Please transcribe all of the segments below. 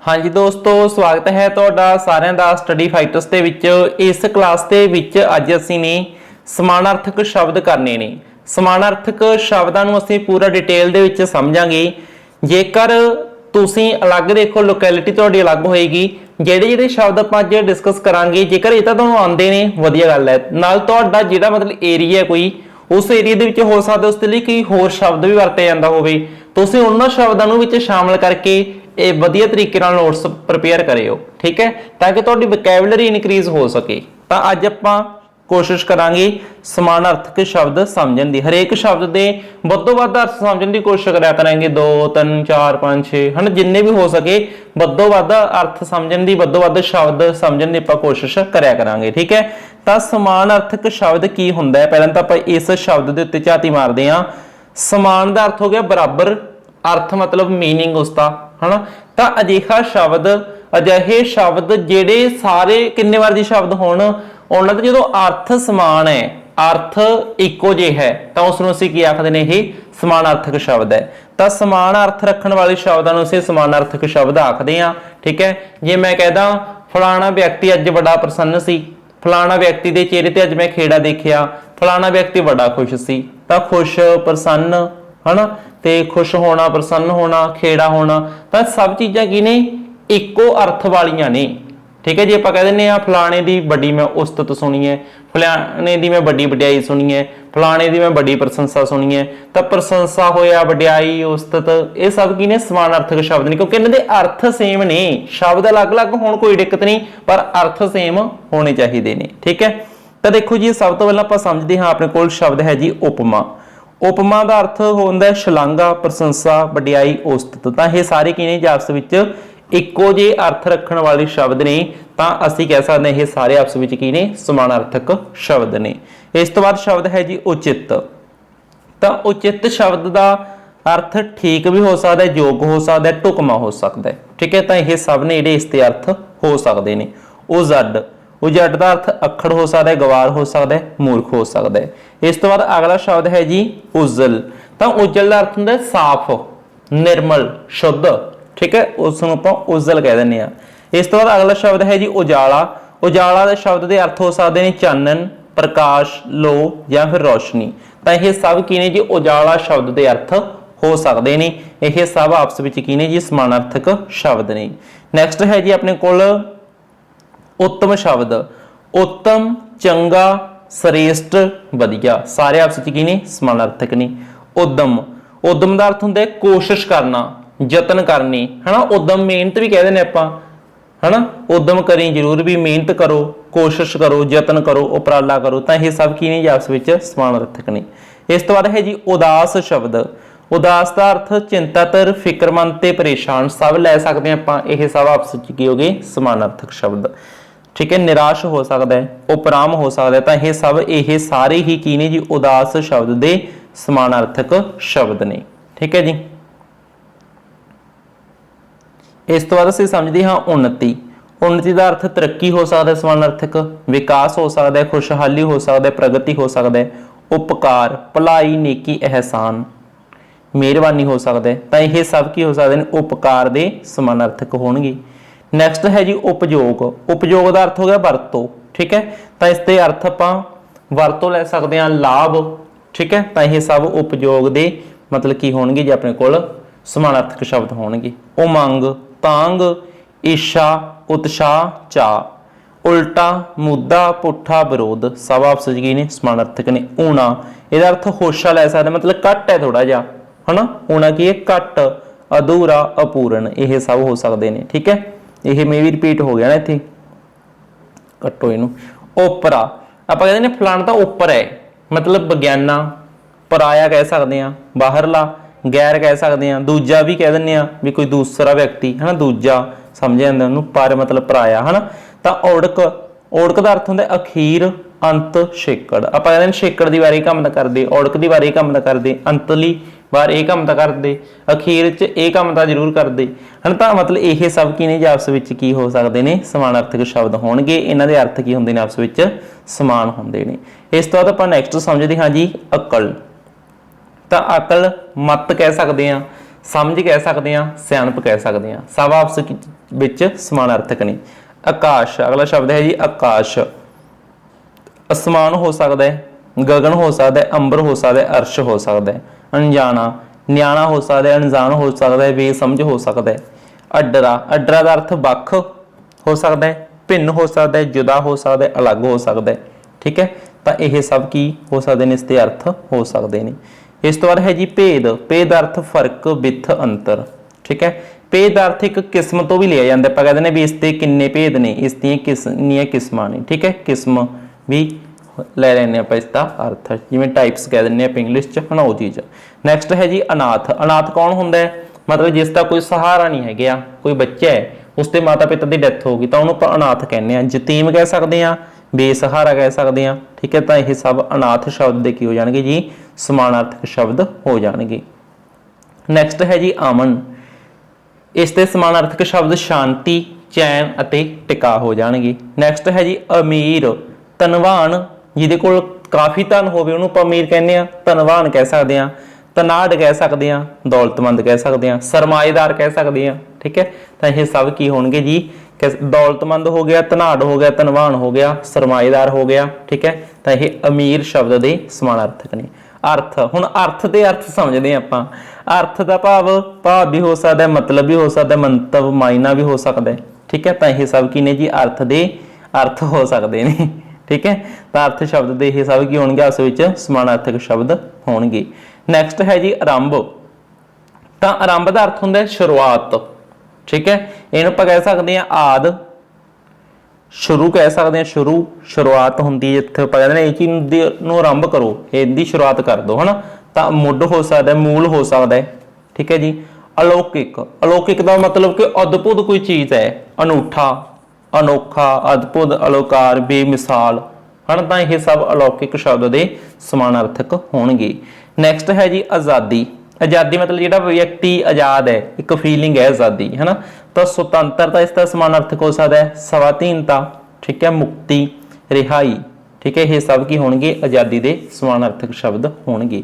हाँ जी दोस्तों, स्वागत है तुहाडा सारिਆਂ ਦਾ स्टडी फाइटर्स ਦੇ ਵਿੱਚ। इस क्लास ਦੇ ਵਿੱਚ ਅੱਜ ਅਸੀਂ ਨੇ ਸਮਾਨਾਰਥਕ ਸ਼ਬਦ ਕਰਨੇ ਨੇ। ਸਮਾਨਾਰਥਕ ਸ਼ਬਦਾਂ ਨੂੰ ਅਸੀਂ ਪੂਰਾ ਡਿਟੇਲ ਦੇ ਵਿੱਚ ਸਮਝਾਂਗੇ। ਜੇਕਰ ਤੁਸੀਂ ਅਲੱਗ ਦੇਖੋ ਲੋਕੈਲਿਟੀ ਤੁਹਾਡੀ ਅਲੱਗ ਹੋਏਗੀ। ਜਿਹੜੇ ਸ਼ਬਦ ਆਪਾਂ ਅੱਜ ਡਿਸਕਸ ਕਰਾਂਗੇ ਜੇਕਰ ਇਹ ਤਾਂ ਤੁਹਾਨੂੰ ਆਉਂਦੇ ਨੇ ਵਧੀਆ ਗੱਲ ਹੈ, ਨਾਲ ਤੁਹਾਡਾ ਜਿਹੜਾ ਮਤਲਬ ਏਰੀਆ ਕੋਈ उस एरिया ਦੇ ਵਿੱਚ हो सकता उसके लिए कोई होर शब्द भी वरते जाता होवे, तुसीं उन्हां शब्दां नूं विच शामिल करके ਇਹ ਵਧੀਆ ਤਰੀਕੇ ਨਾਲ ਨੋਟਸ ਪ੍ਰਿਪੇਅਰ ਕਰਿਓ, ਠੀਕ ਹੈ, ਤਾਂ ਕਿ ਤੁਹਾਡੀ ਵੋਕੈਬਲਰੀ ਇਨਕਰੀਜ਼ ਹੋ ਸਕੇ। ਤਾਂ ਅੱਜ ਆਪਾਂ ਕੋਸ਼ਿਸ਼ ਕਰਾਂਗੇ ਸਮਾਨਾਰਥਕ ਸ਼ਬਦ ਸਮਝਣ ਦੀ। ਹਰੇਕ ਸ਼ਬਦ ਦੇ ਵੱਧੋ ਵੱਧ ਅਰਥ ਸਮਝਣ ਦੀ ਕੋਸ਼ਿਸ਼ ਕਰਿਆ ਕਰਾਂਗੇ, 2 3 4 5 6 ਹਨ, ਜਿੰਨੇ ਵੀ ਹੋ ਸਕੇ ਵੱਧੋ ਵੱਧ ਅਰਥ ਸਮਝਣ ਦੀ, ਵੱਧੋ ਵੱਧ ਸ਼ਬਦ ਸਮਝਣ ਦੀ ਆਪਾਂ ਕੋਸ਼ਿਸ਼ ਕਰਿਆ ਕਰਾਂਗੇ, ਠੀਕ ਹੈ। ਤਾਂ ਸਮਾਨਾਰਥਕ ਸ਼ਬਦ ਕੀ ਹੁੰਦਾ ਹੈ, ਪਹਿਲਾਂ ਤਾਂ ਆਪਾਂ ਇਸ ਸ਼ਬਦ ਦੇ ਉੱਤੇ ਝਾਤੀ ਮਾਰਦੇ ਹਾਂ। ਸਮਾਨ ਦਾ ਅਰਥ ਹੋ ਗਿਆ ਬਰਾਬਰ, अर्थ मतलब मीनिंग उसका है ना। तो अजिहा शब्द अजिहे शब्द जेडे सारे किन्ने मर्जी शब्द होण उन्हां दे जदों अर्थ समान है, अर्थ इक्को जे है, तो उसनूं असीं की आखदे ने, यह समानार्थक शब्द है। तो समान अर्थ रखण वाले शब्दां नूं असीं समानार्थक शब्द आखदे हां, ठीक है। जे मैं कहदा फलाना व्यक्ति अज बड़ा प्रसन्न सी, फलाना व्यक्ति के चेहरे ते अज मैं खेड़ा देखिया, फलाना व्यक्ति बड़ा खुश सी। तो खुश प्रसन्न है ना, ते खुश होना प्रसन्न होना खेड़ा होना, तो सब चीज़ां की ने इक्को अर्थ वालियां ने, ठीक है। जे आप कह दें फलाने की बड़ी मैं उस्तत सुनी है, फलाने की मैं बड़ी वड्याई सुनी है, फलाने की मैं बड़ी प्रशंसा सुनी है, तो प्रशंसा होया वड्याई उस्तत ये सब की ने समानार्थक शब्द ने, क्योंकि इन्हां दे अर्थ सेम ने। शब्द अलग अलग होण कोई दिक्कत नहीं, पर अर्थ सेम होने चाहिए ने, ठीक है। तो देखो जी, सब तो पहले आपां समझते हाँ, अपने कोल शब्द है जी उपमा। उपमा का अर्थ होता है शलांघा प्रशंसा वड्याई उस्तत। तो ये सारे की ने आपस में इक्को जे अर्थ रखने वाले शब्द ने, तो असीं कह सकते हैं ये सारे आपस में की ने समानार्थक शब्द ने। इस तो बाद शब्द है जी उचित। तो उचित शब्द का अर्थ ठीक भी हो सकता है, योग हो सकता है, ढुकमा हो सकता है, ठीक है। तो ये सब ने जिहड़े इसके अर्थ हो सकते हैं। उजड, उजड का अर्थ अखड़ हो सकता है, गवार हो सकता है, मूर्ख हो सकता है। इस तो बाद अगला शब्द है जी उज्जल। तो उज्जल का अर्थ होता है साफ निर्मल शुद्ध, ठीक है, उसनूं आपां उज्जल कह दिंदे आ। इस तो बाद अगला शब्द है जी उजाला। उजाला के शब्द के अर्थ हो सकते हैं चानन प्रकाश लो या फिर रोशनी। तो यह सब की ने जी उजाला शब्द के अर्थ हो सकते हैं। यह सब आपस में की ने जी समानार्थक शब्द ने। नैक्सट है जी अपने कोल उत्तम शब्द। उत्तम चंगा श्रेष्ठ वधिया, सारे आपस में की ने समानार्थक ने। उद्यम, उद्यम का अर्थ होता है कोशिश करना, यत्न करनी, है ना। उद्यम मेहनत भी कह दें आपां, है ना। उद्यम करी जरूर भी, मेहनत करो, कोशिश करो, यत्न करो, उपराला करो। तो ये सब की ने आपस में समानार्थक ने। इस तो बाद है जी उदास शब्द। उदास का अर्थ चिंतित फिक्रमंद ते परेशान, सब लै सकते हैं आपां। ये सब आपस में की हो गए समानार्थक शब्द, ठीक है। निराश हो सकता है, उपराम हो सकता है। तो ये सब ये सारे ही की ने जी उदास शब्द दे समानार्थक शब्द ने, ठीक है जी। इस तो बाद असीं समझते हाँ उन्नति। उन्नति का अर्थ तरक्की हो सकता है, समानार्थक विकास हो सकता है, खुशहाली हो सकता है, प्रगति हो सकता है। उपकार भलाई नेकी एहसान मेहरबानी हो सकता है। तो ये सब की हो सकते हैं उपकार दे समानार्थक होणगे। नैक्सट है जी उपयोग। उपयोग का अर्थ हो गया वरतो, ठीक है। तो इसके अर्थ आप वरतो लै सकते हैं, लाभ, ठीक है। तो ये सब उपयोग के मतलब की होणगे जी अपने कोल समानार्थक शब्द होणगे। उमंग तांग ईर्षा उत्साह चाह, उल्टा मुद्दा पुट्ठा विरोध, सब आपस में समानार्थक ने। ऊना, इसका अर्थ होशा लै सकते, मतलब घट है थोड़ा जा, है ना। ऊना की है घट, अधूरा अपूर्ण, यह सब हो सकते हैं, ठीक है। यह मे भी रिपीट हो गया ना इत्थे, कट्टो इनू। ओपरा, आप कहते हैं फलाना तो उपर है, मतलब विज्ञाना। पराया कह सकते हैं, बाहरला, गैर कह सकते हैं, दूजा भी कह दें भी कोई दूसरा व्यक्ति, है ना, दूजा समझ जाते हैं। पर मतलब पराया, है ना। तो ओड़क, ओड़क का अर्थ होता है अखीर अंत छेकड़। आप कहते हैं छेकड़ की बार काम तो करते, ओड़क की बार काम तो करते, अंतली बार ये काम तो करते, अखीर च ये काम तो जरूर करते, है। तो मतलब ये सब की ने आपस में की हो सकते हैं समानार्थक शब्द होणगे। इन्हां दे अर्थ की होंदे ने आपस में समान होंदे ने। इस तो बाद आपां नैक्सट समझते हाँ जी अकल। तो अकल मत कह सकते हैं, समझ कह सकते हैं, सियाणप कह सकते हैं, सब आपस विच समानार्थक ने। आकाश, अगला शब्द है जी आकाश। आसमान हो सकता है, गगन हो सकता है, अंबर हो सकता है, अर्श हो सकता है। अनजाना, न्याणा हो सकता है, अनजान हो सकता है, बेसमझ हो सकता है। अडरा, अडरा का अर्थ बख हो सकता है, भिन्न हो सकता है, जुदा हो सकता है, अलग हो सकता है। ठीक है, तो यह सब की हो सकते हैं, इसके अर्थ हो सकते हैं। इस तो बाद है जी भेद। भेद अर्थ फर्क, बिथ, अंतर। ठीक है, भेद अर्थ एक किस्म तो भी लिया जाता है, कहते हैं भी इसके किन्ने भेद ने, इसकी किन्नियां किस्मां ने। ठीक है, किस्म भी ले लेने आप इसका अर्थ, जिवें टाइप्स कह दें आप इंग्लिश च, है ना, वो चीज़। नैक्सट है जी अनाथ। अनाथ कौन होंगे? मतलब जिसका कोई सहारा नहीं है गया, कोई बच्चा है उसके माता पिता की डैथ हो गई तो उन्होंने अनाथ कहने हैं। यतीम कह सकते हैं, बेसहारा कह सकते हैं। ठीक है, तो यह सब अनाथ शब्द के की हो जाएंगे जी, समानार्थक शब्द हो जाएंगे। नैक्सट है जी अमन। इसके समानार्थक शब्द शांति, चैन अते टिका हो जाएंगे। नैक्सट है जी अमीर, धनवान, जिहदे कोल काफ़ी धन होवे उहनूं आपां अमीर कहने आ, धनवान कह सकते हैं, धनाढ़ कह सकते हैं, दौलतमंद कह सकते हैं, सरमाएदार कह सकते हैं। ठीक है, तो ये सब की होंगे जी, दौलतमंद हो गया, धनाढ़ हो गया, धनवान हो गया, सरमाएदार हो गया। ठीक है, तो ये अमीर शब्द के समानार्थक ने। अर्थ, हुण अर्थ के अर्थ समझते हैं आपां। अर्थ का भाव भी हो सकता है, मतलब भी हो सकता है, मंतव मायना भी हो सकता है। ठीक है, तो ये सब की ने जी अर्थ के अर्थ हो सकते हैं। ठीक है, तो अर्थ शब्द के ये सब की होंगे, उस विच समानार्थक शब्द होंगे। नैक्सट है जी आरंभ। तो आरंभ का अर्थ होंगे शुरुआत। ठीक है, इन्हें आप कह सकते हैं आद, शुरू कह सकते हैं, शुरू शुरुआत होंगी है जिथे आप कहते हैं ये चीज़ नूं आरंभ करो, इसकी शुरुआत कर दो, है ना। तो मुੱਢ हो सकता है, मूल हो सकता है। ठीक है जी। अलौकिक, अलौकिक का मतलब कि अद्भुत कोई चीज़ है, अनूठा, अनोखा, अद्भुत, अलौकार, बेमिसाल, है ना। तो ये सब अलौकिक शब्द के समानार्थक होंगे। नैक्सट है जी आज़ादी। आज़ादी मतलब जो व्यक्ति आज़ाद है, एक फीलिंग है आज़ादी, है ना। तो स्वतंत्रता इसका समानार्थक हो सकता है स्वाधीनता। ठीक है, मुक्ति, रिहाई। ठीक है, ये सब की होंगे आज़ादी के समानार्थक शब्द होंगे।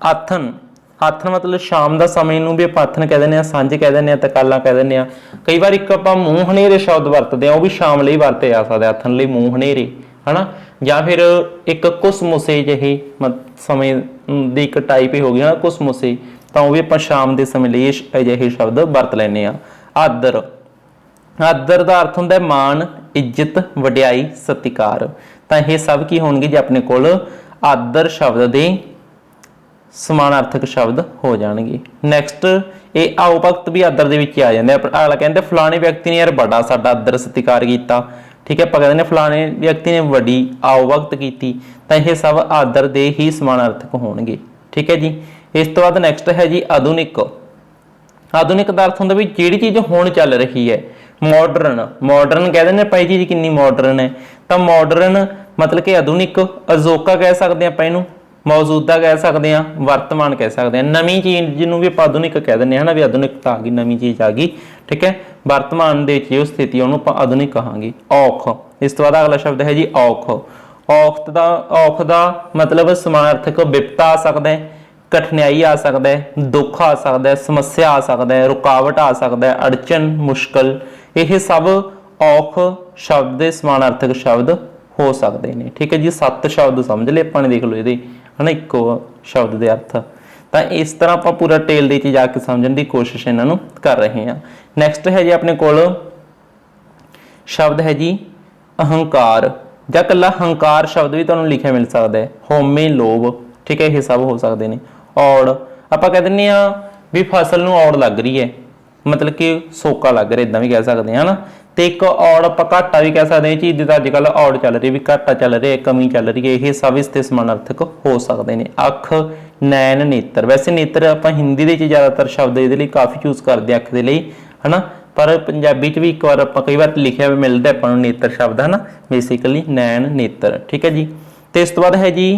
आथन, आथन मतलब शाम का समय भी आप आथन कह दें, सांझ कह दें, तकाला कह दें। कई बार एक आप मूँह हनेरे शब्द वरतते हैं, वह भी शाम लिए वरते जा सकते, आथन लिए मूँह हनेरे, है ना। या फिर एक कुसमुसे जही समय की एक टाइप ही हो गई, है ना, कुसमुसे, तो वह भी आप शाम के समय लिए अजिहे शब्द वरत लें। आदर, आदर का अर्थ होंगे मान, इज्जत, वड्याई, सत्कार। तो ये सब की होंगे जी अपने कोल आदर शब्द के समानार्थक शब्द हो जाएंगे। नैक्सट ये आओ भगत भी आदर के आ जाते हैं। अगला कहते फलाने व्यक्ति ने यार बड़ा साडा आदर सत्कार किया। ठीक है, कहते हैं फलाने व्यक्ति ने वड्डी आओ भगत की, तो ये सब आदर के ही समानार्थक होंगे। ठीक है जी। इस तो बाद नैक्सट है जी आधुनिक। आधुनिक का अर्थ होंगे भी जी चीज़ हुण चल रही है। मॉडर्न, मॉडर्न कह दें भाई चीज़ कितनी मॉडर्न है, तो मॉडर्न मतलब कि आधुनिक। अजोका कह सकते हैं आप इनू, मौजूदा कह सकते हैं, वर्तमान कह सकते हैं। नवीं चीज़ जिन्हों भी आप आधुनिक कह दें, है ना, भी आधुनिकता आ गई, नवीं चीज़ आ गई। ठीक है, वर्तमान के जो स्थिति उन्होंने आप आधुनिक कहांगे। औख, इस तो बाद अगला शब्द है जी औख। औख का मतलब समानार्थक विपता आ सकता है, कठिनाई आ सकता है, दुख आ सकता है, समस्या आ सकता है, रुकावट आ सकता है, अड़चन, मुश्किल। यह सब औख शब्द के समानार्थक शब्द हो सकते हैं। ठीक है जी, 7 शब्द समझ ले अपने, देख लो ये, है ना, एको शब्द के अर्थ। तो इस तरह आप पूरा टेल के जाके समझने की कोशिश इन्हों कर रहे हैं। नैक्सट है जी अपने कोल शब्द है जी अहंकार, या कला हंकार शब्द भी तुहानूं लिखा मिल सकता है। होमे, लोभ। ठीक है, ये सब हो सकते हैं। औड़, आप कह दें भी फसल नूं औड़ लग रही है, मतलब कि सोका लग रहा, इदा भी कह सकते हैं, है ना। तो एक औड़ आप घाटा भी कह सकते हैं, चीज़ का अजकल औड़ चल रही, भी घाटा चल रहा है, कमी चल रही है, ये सब इसके समानार्थक हो सकते हैं। अख, नैन, नेत्र। वैसे नेत्र आप हिंदी के ज़्यादातर शब्द ये काफ़ी चूज करते हैं अख के लिए, है ना, पर पंजाबी भी एक बार आप कई बार लिखा भी मिलता है अपन नेत्र शब्द, है ना, बेसिकली नैन, नेत्र। ठीक है जी। तो इस तो बाद है जी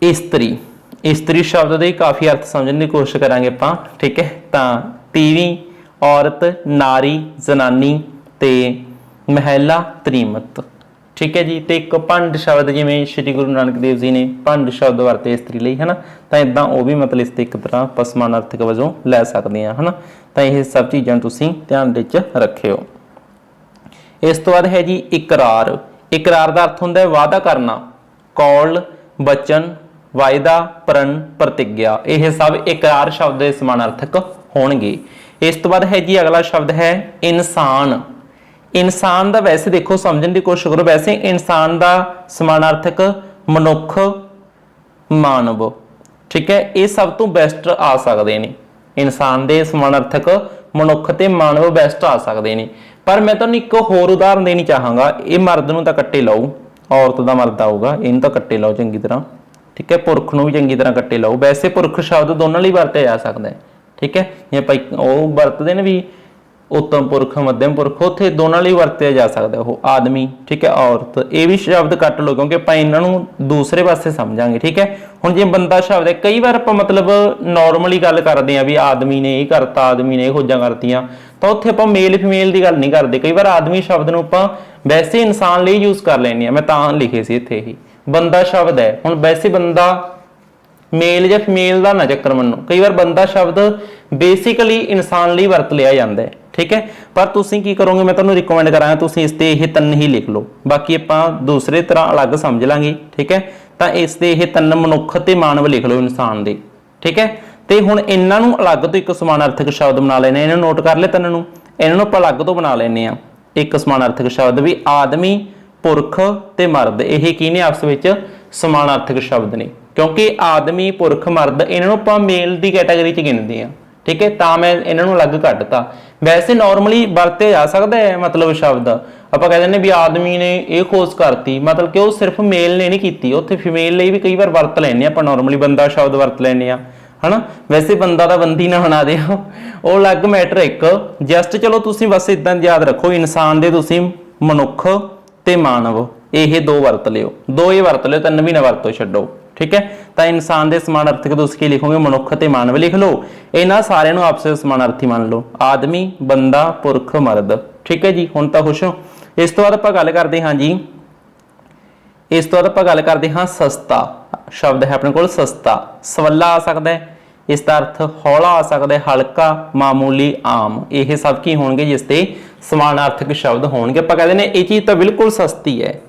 इस्त्री। इस्त्री शब्द के काफ़ी अर्थ समझने की कोशिश करांगे आप। ठीक है, तो तीवी, औरत, नारी, जनानी, ते महिला, त्रीमत। ठीक है जी। तो एक भंड शब्द जिवें श्री गुरु नानक देव जी ने भंड शब्द वरते इस्त्री लई है ना, तो इदां वो भी मतलब इस एक तरह ਆਪਾਂ समानार्थक वजों लै सकते हैं है ना। तो यह सब चीज़ां तुसीं ध्यान विच रखिओ। इस तो बाद है जी इकरार। इकरार का अर्थ हुंदा है वादा करना, कौल, वचन, वायदा, प्रण, प्रतिज्ञा, यह सब इकरार शब्द के समानार्थक होणगे। इस तो बाद है जी अगला शब्द है इंसान। इंसान का वैसे देखो समझने की कोशिश करो, वैसे इंसान का समानार्थक मनुख, मानव, ठीक है, ये सब तो बेस्ट आ सकते हैं। इंसान के समानार्थक मनुख ते मानव बेस्ट आ सकते हैं। पर मैं तुहानूं एक होर उदाहरण देनी चाहांगा। ये मर्द नूं तां कट्टे लाओ, औरत का मर्द आऊगा, इन्हूं तां कट्टे लाओ चंगी तरह, ठीक है, पुरख नूं भी चंगी तरह कट्टे लाओ। वैसे पुरख शब्द दोनों लई वरतिया जा सकता है, ठीक है, जिवें आपां वो वरतदे ने भी उत्तम पुरख, मध्यम पुरख, उत्थे दोनों लई वरतिया जा सकता है। वो आदमी, ठीक है, औरत, ये भी शब्द कट लो क्योंकि आपां इन्हां नूं दूसरे पासे समझांगे, ठीक है। हुण जे बंदा शब्द है, कई बार आपां मतलब नॉर्मली गल करदे आ भी आदमी ने ये करता, आदमी ने ये खोजां करतीआं, तो उत्थे आपां मेल फीमेल की गल नहीं करते। कई बार आदमी शब्द नूं आपां वैसे इंसान लई यूज कर लैंदे आ। मैं तां लिखे सी इत्थे ही बंदा शब्द है, हुण वैसे बंदा मेल या फीमेल का ना चक्कर मनो, कई बार बंदा शब्द बेसिकली इंसान लई वरत लिया जाता है, ठीक है। पर तुसीं की करोगे, मैं तुहानूं रिकमेंड करांगा तुसीं इसते ये तिन्न ही लिख लो, बाकी आपां दूसरे तरह अलग समझ लांगे, ठीक है। तो इसते ये तिन्न मनुख ते मानव लिख लो इंसान दे, ठीक है। तो हुण इन्हां नूं अलग तो एक समानार्थक शब्द बना लेने, इन्हां नोट कर ले तिन्न नूं, इन्हां नूं आपां अलग तो बना लैंदे आ एक समानार्थक शब्द भी आदमी, पुरख ते मर्द, यह की ने आपस विच समानार्थक शब्द ने, क्योंकि आदमी, पुरख, मर्द इन्हों आपां मेल की कैटेगरी च गिनते हैं, ठीक है। तो मैं इन्हों अलग कटता। वैसे नॉर्मली वरते जा सकता है मतलब शब्द आपां कह दिंदे भी आदमी ने यह खोज करती, मतलब कि वो सिर्फ मेल ने नहीं की, उत्थे फीमेल लिए भी कई बार वरत लैंदे आपां, नॉर्मली बंदा शब्द वरत लैंदे आ, है ना। वैसे बंदा तो बंदी ना बना दे, वो अलग मैटर एक जस्ट, चलो तुसीं बस इदां याद रखो इंसान दे तुसीं मनुख ते मानव ये दो वरत लियो, दो ये वरत लियो, तीन भी ना वरतो छड्डो, ठीक है। तो इंसान के समानार्थक तुसीं की लिखोगे मनुख ते मानव लिख लो, इन्हां सारिआं नूं आपस विच समानार्थी मान लो, आदमी, बंदा, पुरख, मर्द, ठीक है जी। हुण तां खुश हो। इस तो बाद आपां गल करदे हां जी, इस तो बाद आपां गल करदे हां सस्ता शब्द है अपने कोल सस्ता, सवला आ सकता है, इसका अर्थ हौला आ सकता है, हल्का, मामूली, आम, ये सब की होणगे जिसते समानार्थक शब्द होणगे। आपां कहदे ने ये चीज़ तो बिल्कुल सस्ती है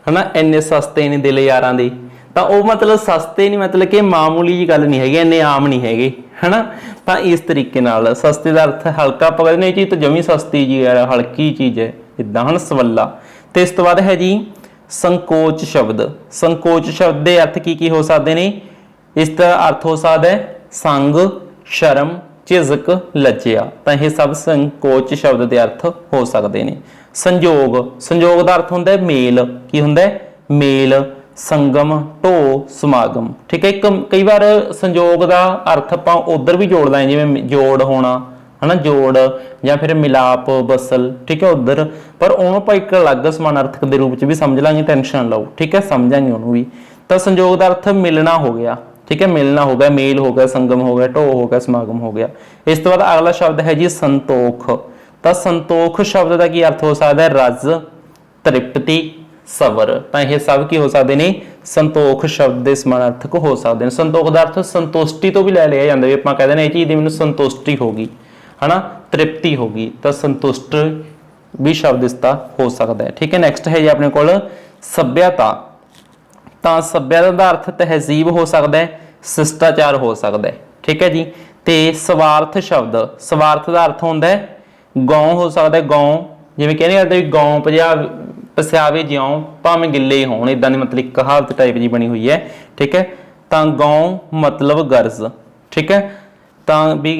ना, इन्ने सस्ते ने दिल यारां दे, तो वह मतलब सस्ते नहीं, मतलब कि मामूली जी गल नहीं हैगी, इन्ने आम नहीं हैगे, है ना। तो इस तरीके नाल सस्ते का अर्थ हल्का, आपां कहदे ने ये चीज़ तो जमी सस्ती जी है, हल्की चीज़ है, इदां है ना सवला। तो इस तो बाद है जी संकोच शब्द। संकोच शब्द के अर्थ की हो सकते हैं, इसका अर्थ हो सकता है संग, शर्म, झिझक, लज्जिया, तो यह सब संकोच शब्द के अर्थ हो सकते हैं। संयोग, संयोग का अर्थ होंदा है मेल, की होंदा है मेल, संगम, ढो, समागम, ठीक है। कई बार संयोग का अर्थ आपां उधर भी जोड़ लें, जिवें जोड़ होना है ना, जोड़ या फिर मिलाप, बसल, ठीक है उधर, पर उन्होंने आपां एक अलग समानार्थक के रूप में भी समझ लांगे, टेंशन लो, ठीक है, समझांगे उन्होंने भी। तो संयोग का अर्थ मिलना हो गया, ठीक है, मिलना हो गया, मेल हो गया, संगम हो गया, ढो हो गया, समागम हो गया। इस तो बाद अगला शब्द है जी संतोख। तो संतोख शब्द का की अर्थ हो सकता है रज, तृप्ति, सबर, तो यह सब की हो सकते हैं संतोख शब्द के समानार्थक हो सकते हैं। संतोख का अर्थ संतुष्टि तो भी लै लिया जाता है, आपां कहते हैं ये चीज़ दी मैनूं संतुष्टि होगी, है ना, तृप्ति होगी, तो संतुष्ट भी शब्द इसका हो सकता है, ठीक है। नैक्सट है जी अपने को सभ्यता। तो सभ्यता का अर्थ तहजीब हो सकता है, शिष्टाचार हो सकता है, ठीक है जी। तो स्वार्थ शब्द, स्वार्थ का अर्थ होंदा है गौ हो सकता है, गौ जिवें कहने गौ पसियावे ज्यों भावें गिले ही होण, इदां दी मतलब एक कहावत टाइप जी बनी हुई है, ठीक है। तो गौ मतलब गर्ज, ठीक है, तो भी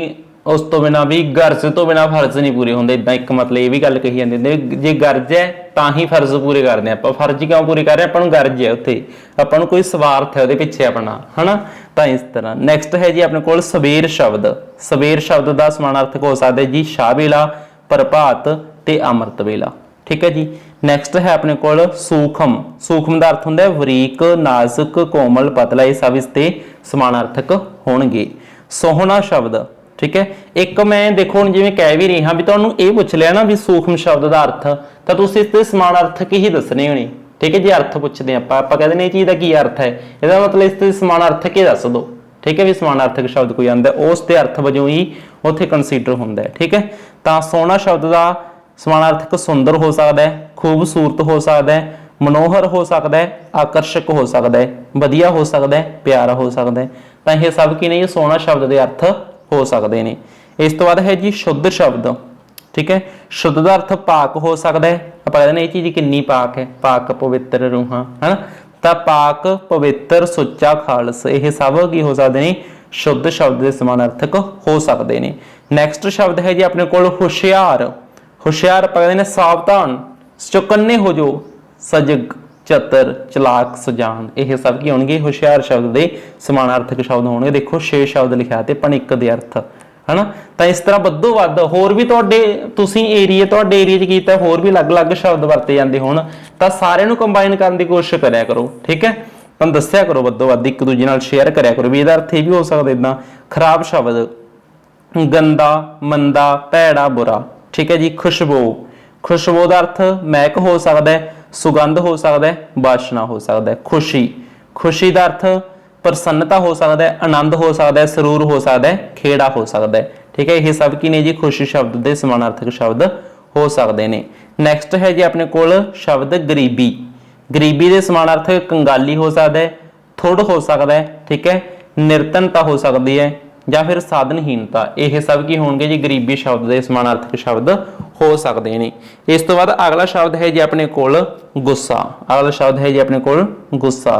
उस तो बिना भी गर्ज तो बिना फर्ज नहीं पूरे होंगे, इदां एक मतलब ये भी गल कही जाती है, जे गर्ज है तो ही फर्ज पूरे करते हैं, आप फर्ज क्यों पूरे कर रहे हैं, अपन गर्ज है उत्थे, अपन कोई स्वार्थ है वो पिछे अपना, है ना। तो इस तरह नैक्सट है जी अपने को सवेर शब्द। सवेर शब्द का समानार्थक हो सकता है जी शाह वेला, प्रभात ते अमृत वेला, ठीक है जी। नैक्सट है अपने को सूखम। सूखम का अर्थ होंदा है बरीक, नाजुक, कोमल, पतला, ये सब इसते समानार्थक होणगे। सोहना शब्द, ठीक है। एक मैं देखो जिवें कह भी रही हाँ भी तुहानूं ये पूछ लिया ना भी सूखम शब्द का अर्थ, तो तुसीं इसते समानार्थक ही दसने होने, ठीक है जी। अर्थ पूछते हैं आप कहते हैं चीज़ का की अर्थ है, इसका मतलब इसके समानार्थक ही दस दो, ठीक है भी। समानार्थक शब्द कोई आंदा उस ते अर्थ वजों ही उत्थे कंसीडर हुंदा है, ठीक है। तो सोहना शब्द का समानार्थक सुंदर हो सकता है, खूबसूरत हो सकता है, मनोहर हो सकता है, आकर्षक हो सकता है, वधिया हो सकता है, प्यारा हो सकता है। तो यह सब की नहीं सोहना शब्द के अर्थ हो सकते हैं। इस तो बाद है जी शुद्ध शब्द, ठीक है। शुद्ध का अर्थ पाक हो सकता है, आप कहते हैं ये चीज़ किन्नी पाक है, पाक पवित्र रूहां है ना। तो पाक पवित्र सुच्चा खालस ये सब की हो सकते हैं शुद्ध शब्द के समानार्थक हो सकते हैं। नैक्सट शब्द है जी अपने को हुशियार। हुशियार आप कहते हैं सावधान, चौकन्ने हो जो, सजग, चतर, चलाक, सुजान, यह सब की होंगे हुशियार शब्द के समानार्थक शब्द होंगे। देखो 6 शब्द लिखा ते पणिक दे अर्थ है ना। तो इस तरह वधो वध होर भी तुसीं एरिए एरिए च कीता होर भी अलग अलग शब्द वरते जाते होण तां सारिਆਂ ਨੂੰ कंबाइन करने की कोशिश करिया करो, ठीक है। तुहानूं दस्सिया करो वधो वध एक दूजे नाल शेयर करिया करो भी इहदा अर्थ ये भी हो सकदा इदां। खराब शब्द गंदा, मंदा, भैड़ा, बुरा, ठीक है जी। खुशबू, खुशबू का अर्थ महक हो सकता है, सुगंध हो सकता है, वासना हो सकता है। खुशी, खुशी का अर्थ प्रसन्नता हो सकता है, आनंद हो सकता है, सरूर हो सकता है, खेड़ा हो सकता है, ठीक है। ये सब की ने जी खुशी शब्द के समानार्थक शब्द हो सकते हैं। नैक्सट है जी अपने कोल शब्द गरीबी। गरीबी के समानार्थक कंगाली हो सकता है, थुड़ हो सकता है, ठीक है, निर्धनता हो सकती है या फिर साधनहीनता, यह सब की होंगे जी गरीबी शब्द के समानार्थक शब्द हो सकते हैं। इस तो बाद अगला शब्द है जी अपने कोल गुस्सा। अगला शब्द है जी अपने कोल गुस्सा।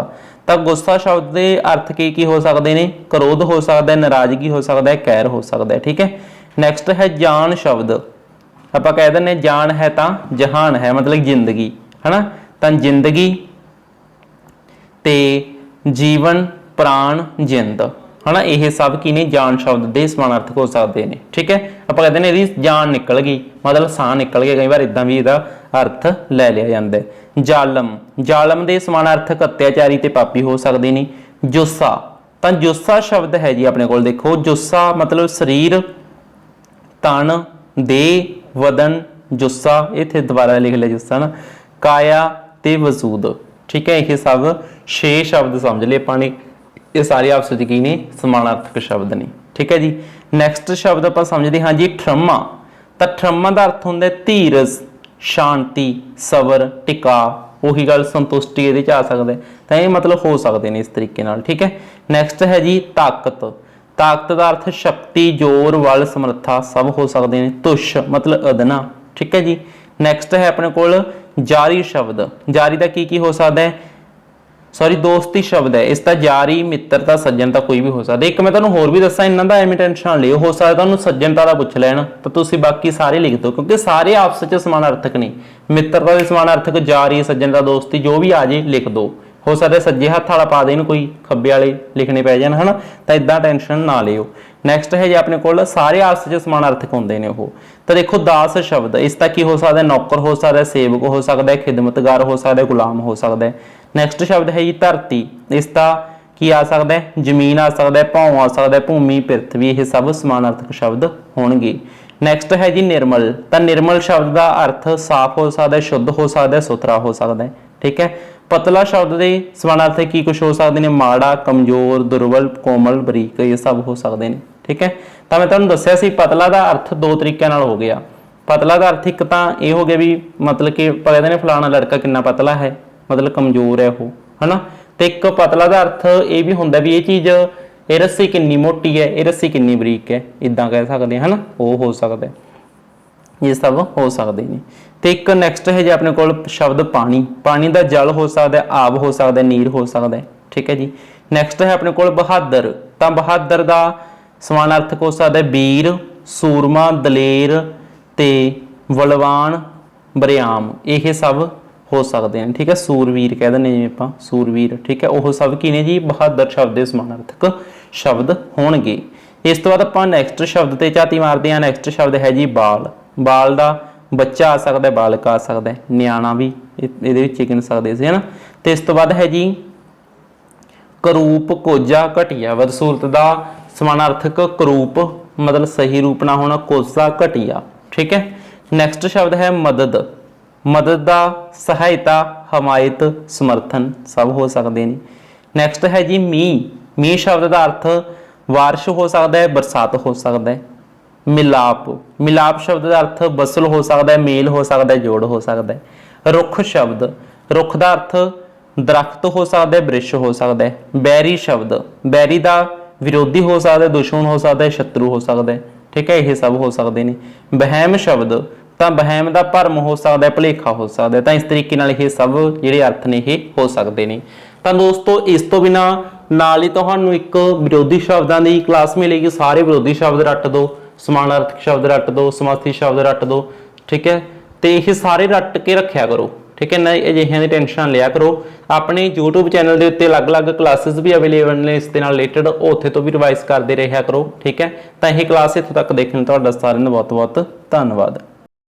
तो गुस्सा शब्द के अर्थ की हो सकते हैं, क्रोध हो सकता है, नाराजगी हो सकता है, कैर हो सकता है, ठीक है। नैक्सट है जान शब्द। आप कह दें जान है तो जहान है, मतलब जिंदगी है ना। तो जिंदगी ते जीवन, प्राण, जिंद है ना, यह सब की ने जान शब्द के समानार्थक हो सकते हैं, ठीक है। आप कहते हैं यदि जान निकल गई मतलब साह निकल गया, कई बार इदा भी इसका अर्थ ले लिया जाता है। जालम, जालम के समानार्थक अत्याचारी ते पापी हो सकते हैं। जुस्सा, तो जुस्सा शब्द है जी अपने को देखो, जुस्सा मतलब शरीर, तन, देह, वदन, जुस्सा, इत्थे दोबारा लिख लिया जुस्सा ना, काया ते वजूद, ठीक है। ये सब 6 शब्द समझ लिए पाने, ये सारे आपस की ने समानार्थक शब्द ने, ठीक है जी। नैक्सट शब्द आप समझते हाँ जी ठरमा। तो ठरमा का अर्थ होंगे धीरज, शांति, सबर, टिका, उही गल संतुष्टि ये आ सकता है। तो ये मतलब हो सकते हैं इस तरीके नाल, ठीक है। नैक्सट है जी ताकत। ताकत का अर्थ शक्ति, जोर, बल, समर्था सब हो सकते हैं। तुष मतलब अदना, ठीक है जी। नैक्सट है अपने को जारी शब्द। जारी का की हो सकता है, सॉरी दोस्ती शब्द है, इसका जारी, मित्रता, सज्जनता कोई भी हो सकता है। एक मैं तुहानूं होर भी दस्सां, इन्हां दा एवें टेंशन लिओ, हो सकता तुहानूं सज्जनता का पुछ लैण तो तुसीं बाकी सारे लिख दो, क्योंकि सारे आपस च समानार्थक ने। मित्रता के समानार्थक जारी, सज्जनता, दोस्ती जो भी आ जाए लिख दो। हो सकता है सज्जे हत्थ वाला पा देन, कोई खब्बे वाले लिखने पै जाण, है ना। तो इदां टेंशन ना लिओ। नैक्सट है जी अपने को सारे आपस च समानार्थक होंगे ने वो। तो देखो दास शब्द, इसका की हो सकता है, नौकर हो सकता है, सेवक हो सकता है, खिदमतगार हो सकता है, गुलाम हो सकता है। नैक्सट शब्द है जी धरती। इसका की आ सकता है, जमीन आ सकता है, भौं आ सकता है, भूमि, पृथ्वी, ये सब समानार्थक शब्द होंगे। नैक्सट है जी निर्मल। तो निर्मल शब्द का अर्थ साफ हो सकता है, शुद्ध हो सकता है, सुथरा हो सकता है, ठीक है। पतला शब्द के समानार्थक की कुछ हो सकते हैं, माड़ा, कमजोर, दुर्बल, कोमल, बरीक, ये सब हो सकते हैं, ठीक है। तो मैं तुहानूं दस्सिया सी पतला का अर्थ 2 तरीके नाल हो गया। पतला का अर्थ एक तो यह हो गया भी मतलब कि कहते हैं फलाना लड़का कितना पतला है, मतलब कमजोर है वो, है ना। तो एक पतला का अर्थ ये भी होंगे भी ये चीज़, ये रस्सी कितनी मोटी है, ये रस्सी कितनी बरीक है, इदा कह सकते हैं, है ना, वो हो सकता है। ये सब हो सकते हैं। तो एक नैक्सट है जी अपने को शब्द पानी। पानी का जल हो सकता है, आब हो सकता है, नीर हो सकता है, ठीक है जी। नैक्सट है अपने को बहादुर। तो बहादुर का समानार्थक हो सकता है वीर, सूरमा, दलेर ते बलवान, बरियाम, ये सब हो सकते हैं, ठीक है। सूरवीर कह दें जिवें आपां सूरवीर, ठीक है। वह सब की ने जी बहादुर शब्द के समानार्थक शब्द होणगे। इस तो बाद आपां नैक्सट शब्द ते झाती मारते हैं। नैक्सट शब्द है जी बाल। बाल का बच्चा आ सकता है, बालक आ सकता है, न्याणा भी ये गिन सकते थे, है ना। तो इस तो बाद है जी करूप, कोजा, घटिया। बदसूरत का समानार्थक करूप मतलब सही रूप ना होना, कोजा, घटिया, ठीक है। नैक्सट शब्द है मदद। ਮਦਦ ਦਾ, ਸਹਾਇਤਾ, ਹਮਾਇਤ, ਸਮਰਥਨ ਸਭ ਹੋ ਸਕਦੇ ਨੇ। ਨੈਕਸਟ ਹੈ ਜੀ ਮੀਂਹ। ਮੀਂਹ ਸ਼ਬਦ ਦਾ ਅਰਥ ਬਾਰਿਸ਼ ਹੋ ਸਕਦਾ ਹੈ, ਬਰਸਾਤ ਹੋ ਸਕਦਾ ਹੈ। ਮਿਲਾਪ। ਮਿਲਾਪ ਸ਼ਬਦ ਦਾ ਅਰਥ ਵਸਲ ਹੋ ਸਕਦਾ ਹੈ, ਮੇਲ ਹੋ ਸਕਦਾ ਹੈ, ਜੋੜ ਹੋ ਸਕਦਾ ਹੈ। ਰੁੱਖ ਸ਼ਬਦ। ਰੁੱਖ ਦਾ ਅਰਥ ਦਰਖਤ ਹੋ ਸਕਦਾ ਹੈ, ਬ੍ਰਿਸ਼ ਹੋ ਸਕਦਾ ਹੈ। ਬੈਰੀ ਸ਼ਬਦ। ਬੈਰੀ ਦਾ ਵਿਰੋਧੀ ਹੋ ਸਕਦਾ ਹੈ, ਦੁਸ਼ਮਣ ਹੋ ਸਕਦਾ ਹੈ, ਸ਼ਤਰੂ ਹੋ ਸਕਦਾ ਹੈ। ਠੀਕ ਹੈ, ਇਹ ਸਭ ਹੋ ਸਕਦੇ ਨੇ। ਵਹਿਮ ਸ਼ਬਦ। ਤਾਂ ਵਹਿਮ ਦਾ ਭਰਮ ਹੋ ਸਕਦਾ ਹੈ, ਭੁਲੇਖਾ ਹੋ ਸਕਦਾ ਹੈ। ਤਾਂ ਇਸ ਤਰੀਕੇ ਨਾਲ ਇਹ ਸਭ ਜਿਹੜੇ ਅਰਥ ਨੇ ਇਹ ਹੋ ਸਕਦੇ ਨੇ। ਤਾਂ ਦੋਸਤੋ ਇਸ ਤੋਂ ਬਿਨਾ ਨਾਲ ਹੀ ਤੁਹਾਨੂੰ ਇੱਕ ਵਿਰੋਧੀ ਸ਼ਬਦਾਂ ਦੀ ਕਲਾਸ ਮਿਲੇਗੀ। ਸਾਰੇ ਵਿਰੋਧੀ ਸ਼ਬਦ ਰੱਟ ਦਿਓ, ਸਮਾਨਾਰਥਕ ਸ਼ਬਦ ਰੱਟ ਦਿਓ, ਸਮਾਸੀ ਸ਼ਬਦ ਰੱਟ ਦਿਓ। ਠੀਕ ਹੈ, ਤੇ ਇਹ ਸਾਰੇ ਰੱਟ ਕੇ ਰੱਖਿਆ ਕਰੋ। ਠੀਕ ਹੈ ਨਾ, ਅਜਿਹਿਆਂ ਦੀ ਟੈਨਸ਼ਨ ਲਿਆ ਕਰੋ। ਆਪਣੇ YouTube ਚੈਨਲ ਦੇ ਉੱਤੇ ਅਲੱਗ-ਅਲੱਗ ਕਲਾਸਿਸ ਵੀ ਅਵੇਲੇਬਲ ਨੇ ਇਸ ਦੇ ਨਾਲ ਰਿਲੇਟਡ, ਉੱਥੇ ਤੋਂ ਵੀ ਰਿਵਾਈਜ਼ ਕਰਦੇ ਰਿਹਾ ਕਰੋ। ਠੀਕ ਹੈ, ਤਾਂ ਇਹ ਕਲਾਸ ਇੱਥੋਂ ਤੱਕ ਦੇਖਣ ਤੁਹਾਡਾ ਸਾਰਿਆਂ ਦਾ ਬਹੁਤ-ਬਹੁਤ ਧੰਨਵਾਦ।